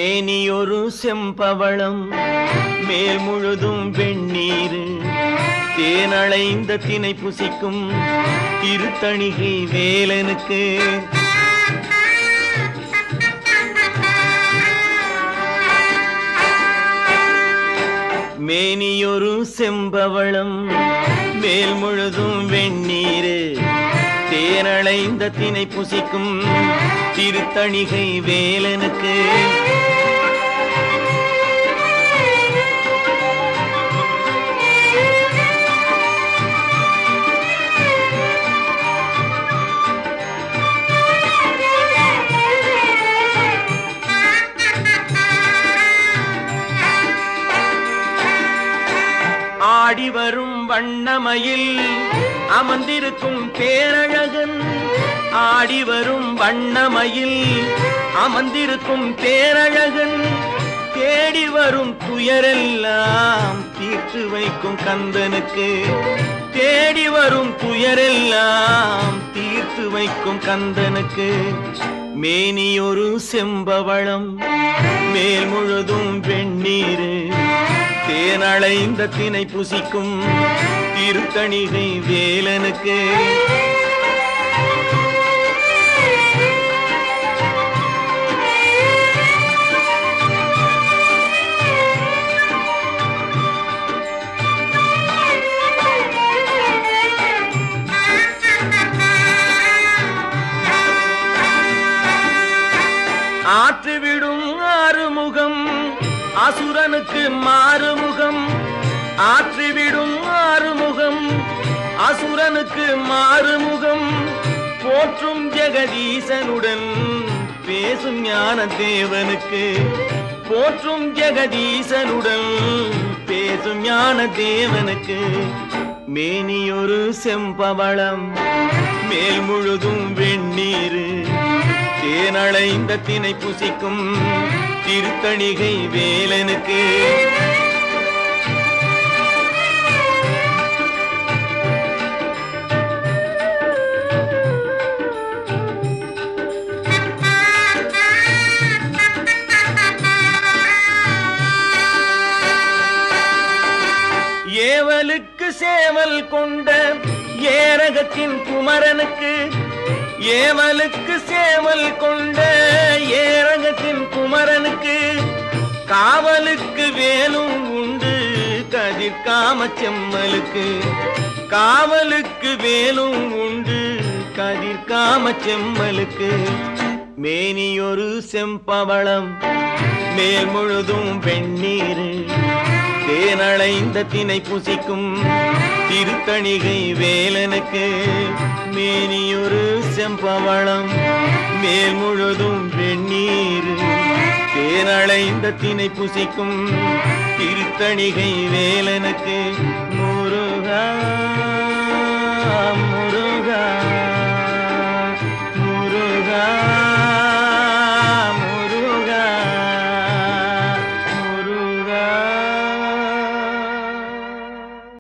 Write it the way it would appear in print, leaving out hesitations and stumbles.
மேனியொரு செம்பவளம் மேல் முழுதும் வெண்ணீர் தேனளைந்த தினை புசிக்கும் திருத்தணிகை வேலனுக்கு மேனியொரு செம்பவளம் மேல் முழுதும் வெண்ணீர் தேனளைந்த தினை புசிக்கும் திருத்தணிகை வேலனுக்கு ஆடி வரும் வண்ணமயில் அமர்ந்திருக்கும் பேரழகன் ஆடி வரும் வண்ணமயில் அமர்ந்திருக்கும் பேரழகன் தேடி வரும் துயரெல்லாம் தீர்த்து வைக்கும் கந்தனுக்கு தேடி வரும் துயரெல்லாம் தீர்த்து வைக்கும் கந்தனுக்கு மேனியொரு செம்பவளம் மேல் முழுதும் வெண்ணீர் தேனளைந்த தினை புசிக்கும் திருத்தணிகை வேலனுக்கு ஆற்றுவிடும் ஆறுமுகம் அசுரனுக்கு மாறுமுகம் ஆற்றிவிடும் ஆறுமுகம் அசுரனுக்கு மாறுமுகம் போற்றும் ஜெகதீசனுடன் பேசும் ஞான தேவனுக்கு போற்றும் ஜெகதீசனுடன் பேசும் ஞான தேவனுக்கு மேனியொரு செம்பவளம் மேல் முழுதும் வெண்ணீர் தேனளைந்த தினை புசிக்கும் திருத்தணிகை வேலனுக்கு ஏவலுக்கு சேவல் கொண்ட ஏரகத்தின் குமரனுக்கு ஏவலுக்கு சேவல் கொண்ட ஏரகத்தின் குமரனுக்கு காவலுக்கு வேலும் உண்டு கதிர்காம செம்மலுக்கு காவலுக்கு வேலும் உண்டு கதிர்காம செம்மலுக்கு மேனியொரு செம்பவளம் மேல் முழுதும் வெண்ணீர் தேனளைந்த தினை புசிக்கும் திருத்தணிகை வேலனுக்கு மேனியொரு செம்பவளம் மேல் முழுதும் வெண்ணீர் தேனளைந்த தினை புசிக்கும் திருத்தணிகை வேலனுக்கு முருகா முருகா